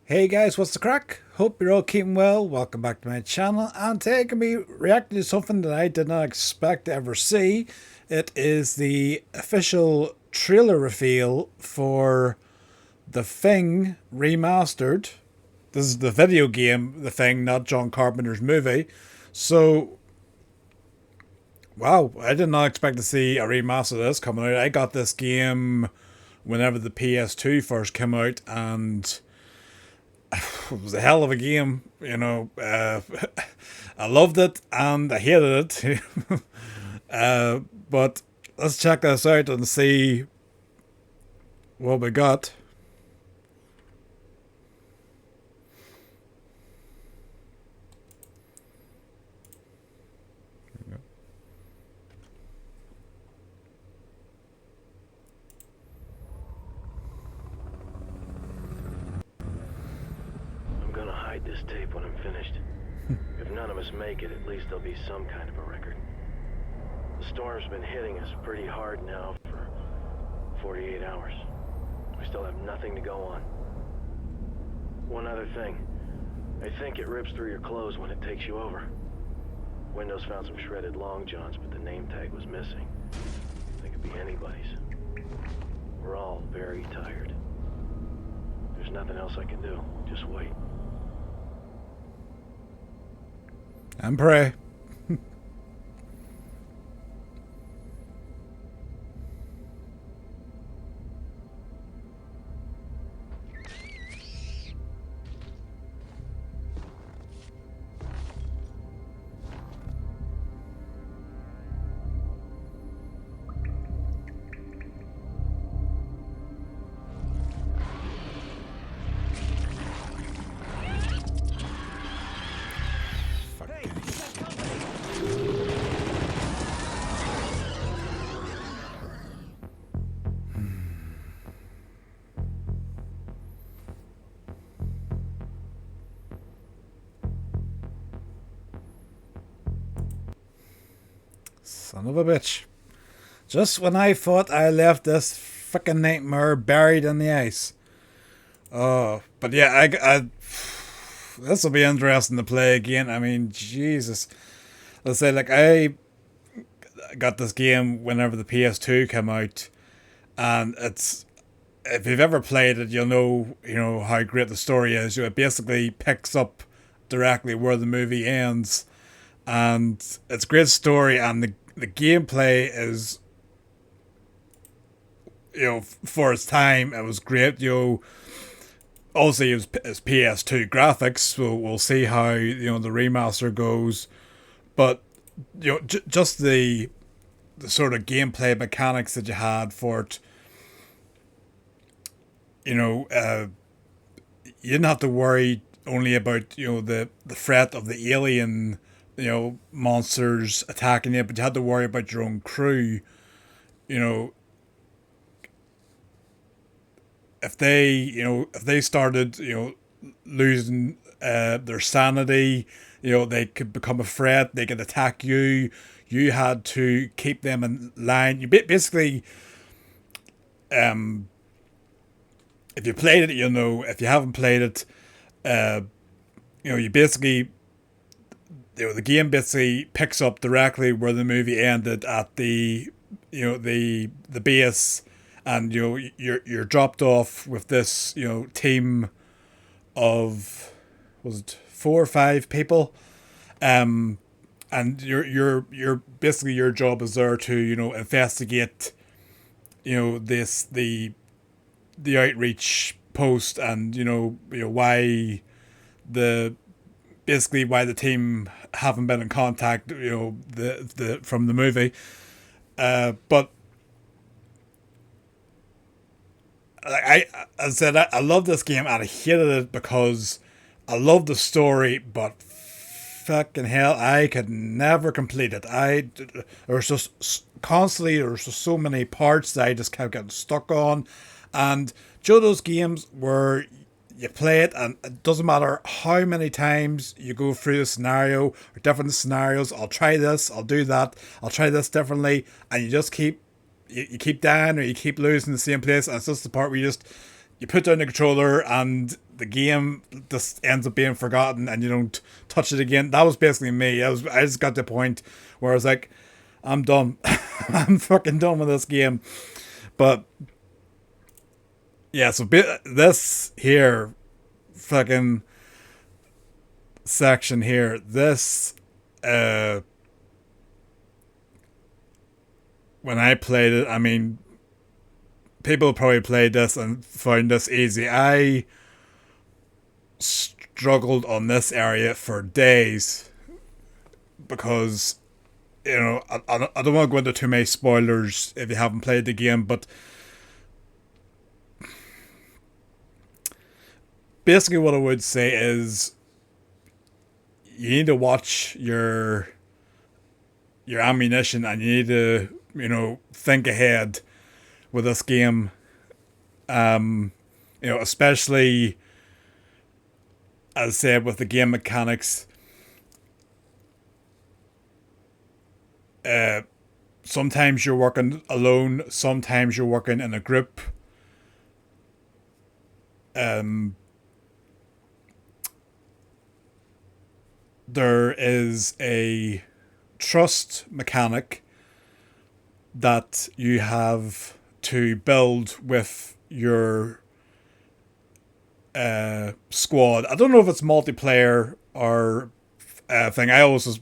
Hey guys, what's the crack? Hope you're all keeping well. Welcome back to my channel. And today I'm going to be reacting to something that I did not expect to ever see. It is the official trailer reveal for The Thing Remastered. This is the video game, The Thing, not John Carpenter's movie. So, wow, I did not expect to see a remaster of this coming out. I got this game whenever the PS2 first came out, and it was a hell of a game, I loved it and I hated it. But let's check this out and see what we got. I'm gonna hide this tape when I'm finished. If none of us make it, at least there'll be some kind of a record. The storm's been hitting us pretty hard now for 48 hours. We still have nothing to go on. One other thing. I think it rips through your clothes when it takes you over. Windows found some shredded long johns, but the name tag was missing. They could be anybody's. We're all very tired. There's nothing else I can do. Just wait. And pray. Son of a bitch. Just when I thought I left this frickin' nightmare buried in the ice. Oh, but yeah, this will be interesting to play again. I mean, Jesus. Let's say, like, I got this game whenever the PS2 came out, and it's, if you've ever played it, you'll know how great the story is. It basically picks up directly where the movie ends, and it's a great story, and the gameplay is, for its time, it was great. Obviously it's PS2 graphics, so we'll see how the remaster goes. But just the sort of gameplay mechanics that you had for it, you didn't have to worry only about the threat of the alien monsters attacking you, but you had to worry about your own crew. You know, if they started losing their sanity, they could become a threat. They could attack you. You had to keep them in line. You basically, if you played it, if you haven't played it, you basically, the game basically picks up directly where the movie ended at the base, and you're dropped off with this team of, was it 4 or 5 people, and you're basically, your job is there to investigate this the outreach post, and why the basically why the team haven't been in contact, the from the movie. But I said, I love this game, and I hated it because I love the story, but fucking hell, I could never complete it. There's just constantly, there's just so many parts that I just kept getting stuck on. And those games where you play it, and it doesn't matter how many times you go through the scenario or different scenarios. I'll try this, I'll do that, I'll try this differently, and you just keep, you keep dying, or you keep losing the same place. And it's just the part where you just you put down the controller and the game just ends up being forgotten and you don't touch it again. That was basically me. I just got to the point where I was like, I'm done. I'm fucking done with this game. But yeah, so this here fucking section here, this when I played it, I mean, people probably played this and found this easy. I struggled on this area for days because, you know, I don't want to go into too many spoilers if you haven't played the game, but basically what I would say is you need to watch your ammunition, and you need to, you know, think ahead with this game. You know, especially as I said with the game mechanics. Sometimes you're working alone, sometimes you're working in a group. There is a trust mechanic that you have to build with your squad. I don't know if it's multiplayer or thing. I always was,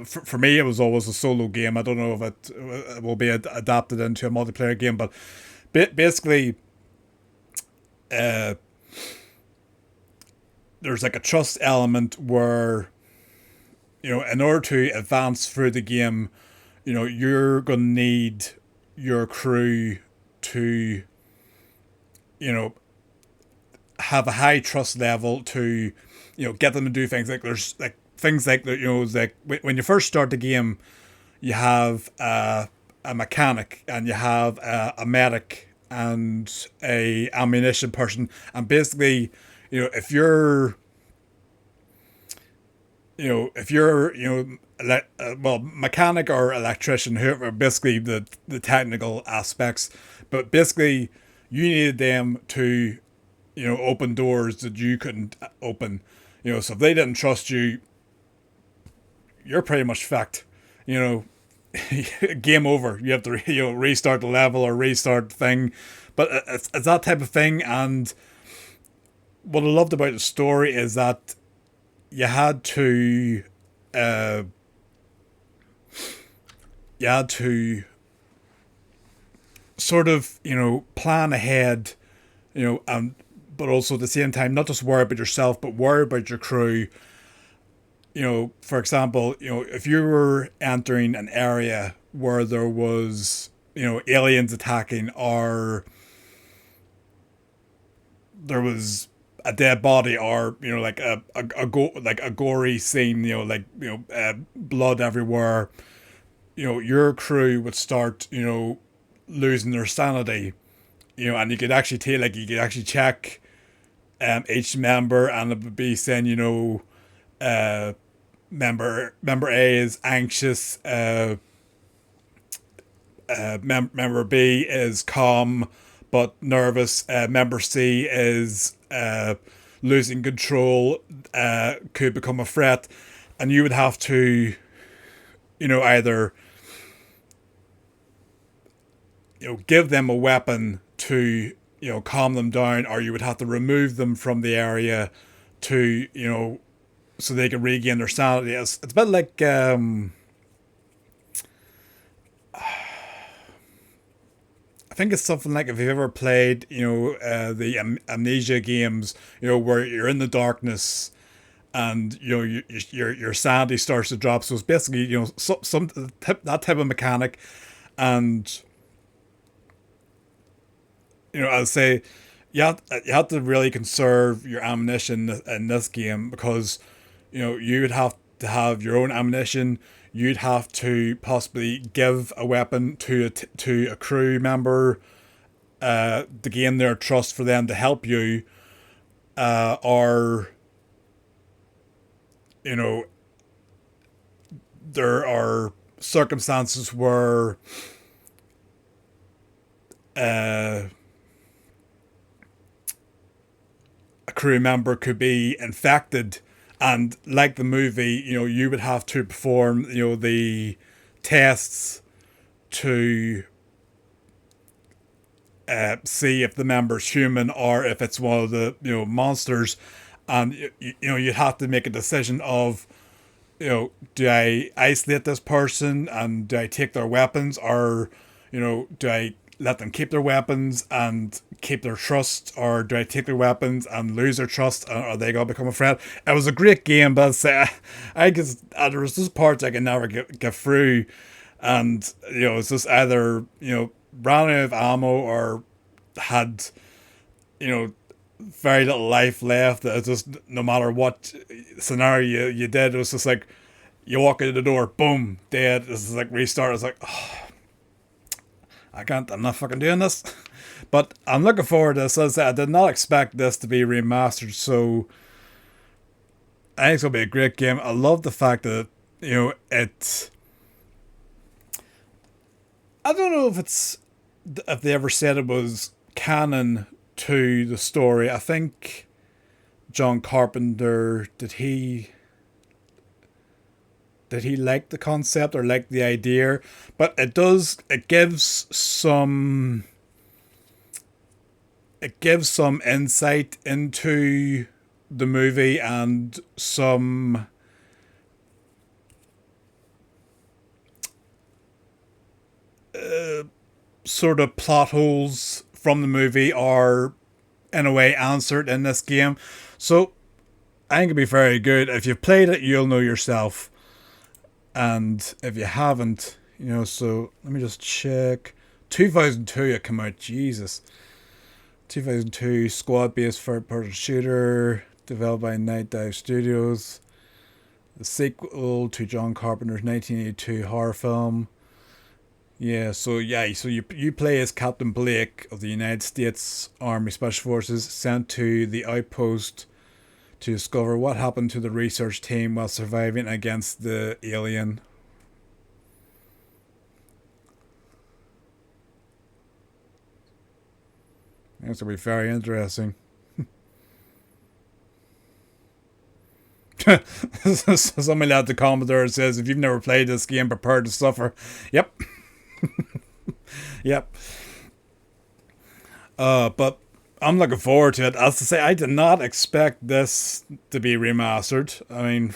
for me it was always a solo game. I don't know if it will be adapted into a multiplayer game, but basically, there's like a trust element where, you know, in order to advance through the game, you know, you're gonna need your crew to, you know, have a high trust level to, you know, get them to do things. Like there's like things like that, you know, like when you first start the game, you have a mechanic and you have a medic and a ammunition person, and basically, you know, if you're well, mechanic or electrician, whoever, basically the technical aspects, but basically you needed them to, you know, open doors that you couldn't open. You know, so if they didn't trust you, you're pretty much fucked. You know, game over. You have to restart the level or restart the thing. But it's that type of thing. And what I loved about the story is that you had to sort of, you know, plan ahead, you know, and but also at the same time not just worry about yourself but worry about your crew. You know, for example, you know, if you were entering an area where there was, you know, aliens attacking, or there was a dead body, or, you know, like a gory scene, you know, like, you know, blood everywhere, you know, your crew would start, you know, losing their sanity, you know, and you could actually tell, like, you could actually check each member, and it would be saying, you know, member A is anxious, member B is calm but nervous, member C is losing control, could become a threat, and you would have to, you know, either, you know, give them a weapon to, you know, calm them down, or you would have to remove them from the area to, you know, so they can regain their sanity. It's a bit like I think it's something like, if you've ever played, you know, the amnesia games, you know, where you're in the darkness and, you know, your sanity starts to drop. So it's basically, you know, that type of mechanic. And, you know, I'd say you have to really conserve your ammunition in this game, because, you know, you would have to have your own ammunition. You'd have to possibly give a weapon to a crew member to gain their trust for them to help you, or, you know, there are circumstances where a crew member could be infected, and like the movie, you would have to perform, the tests to see if the member's human or if it's one of the monsters, and you'd have to make a decision of, do I isolate this person and do I take their weapons, or do I let them keep their weapons and keep their trust, or do I take their weapons and lose their trust, and are they gonna become a friend? It was a great game, but I guess there was just parts I could never get through, and it's just either ran out of ammo or had very little life left. That just, no matter what scenario you did, it was just like you walk out the door, boom, dead. This is like restart. It's like, oh, I'm not fucking doing this. But I'm looking forward to this. As I did not expect this to be remastered, so I think it's gonna be a great game. I love the fact that it. I don't know if they ever said it was canon to the story. I think John Carpenter, did he like the concept or like the idea? But it gives some insight into the movie and some sort of plot holes from the movie are in a way answered in this game. So I think it'll be very good. If you've played it, you'll know yourself. And if you haven't, so let me just check. 2002 it came out, Jesus. 2002 squad-based third-person shooter developed by Night Dive Studios. The sequel to John Carpenter's 1982 horror film. Yeah, so you play as Captain Blake of the United States Army Special Forces, sent to the outpost to discover what happened to the research team while surviving against the alien. This will be very interesting. Somebody at the comment there says, if you've never played this game, prepare to suffer. Yep. Yep. But I'm looking forward to it. As to say, I did not expect this to be remastered. I mean,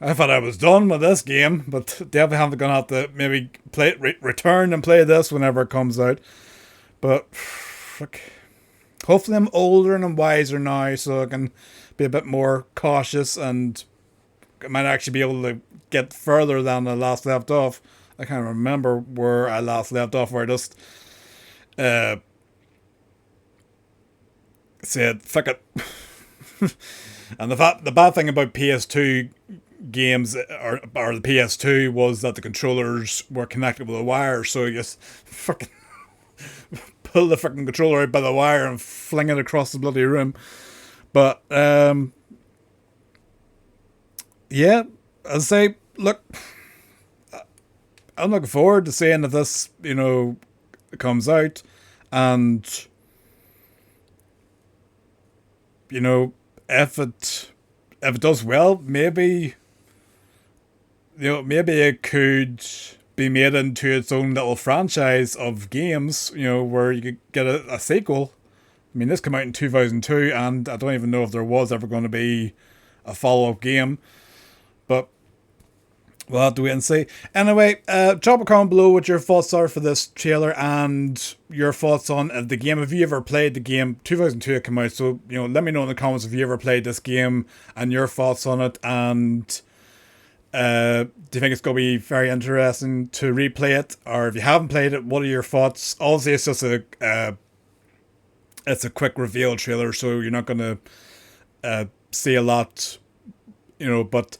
I thought I was done with this game, but definitely haven't gonna have to maybe return and play this whenever it comes out. But look, hopefully I'm older and I'm wiser now, so I can be a bit more cautious and I might actually be able to get further than I last left off. I can't remember where I last left off, where I just said, fuck it. And the bad thing about PS2 games, or the PS2, was that the controllers were connected with a wire, so you just fucking pull the fucking controller out by the wire and fling it across the bloody room. But, yeah, as I say, look, I'm looking forward to seeing if this, comes out, and, if it does well, maybe it could be made into its own little franchise of games, where you could get a sequel. I mean, this came out in 2002, and I don't even know if there was ever going to be a follow-up game, but we'll have to wait and see. Anyway, drop a comment below what your thoughts are for this trailer and your thoughts on the game. Have you ever played the game? 2002 it came out, so let me know in the comments if you ever played this game and your thoughts on it. And do you think it's going to be very interesting to replay it? Or if you haven't played it, what are your thoughts? Obviously, it's just it's a quick reveal trailer, so you're not going to see a lot, but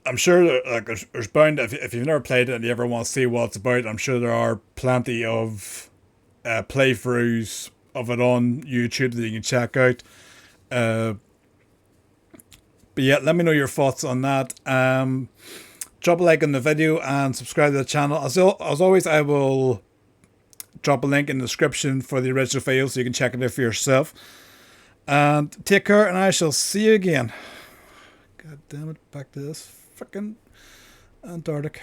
I'm sure that, there's bound, if you've never played it and you ever want to see what it's about, I'm sure there are plenty of playthroughs of it on YouTube that you can check out. But yeah, let me know your thoughts on that. Drop a like on the video and subscribe to the channel. As always, I will drop a link in the description for the original file so you can check it out for yourself. And take care, and I shall see you again. God damn it, back to this fucking Antarctic.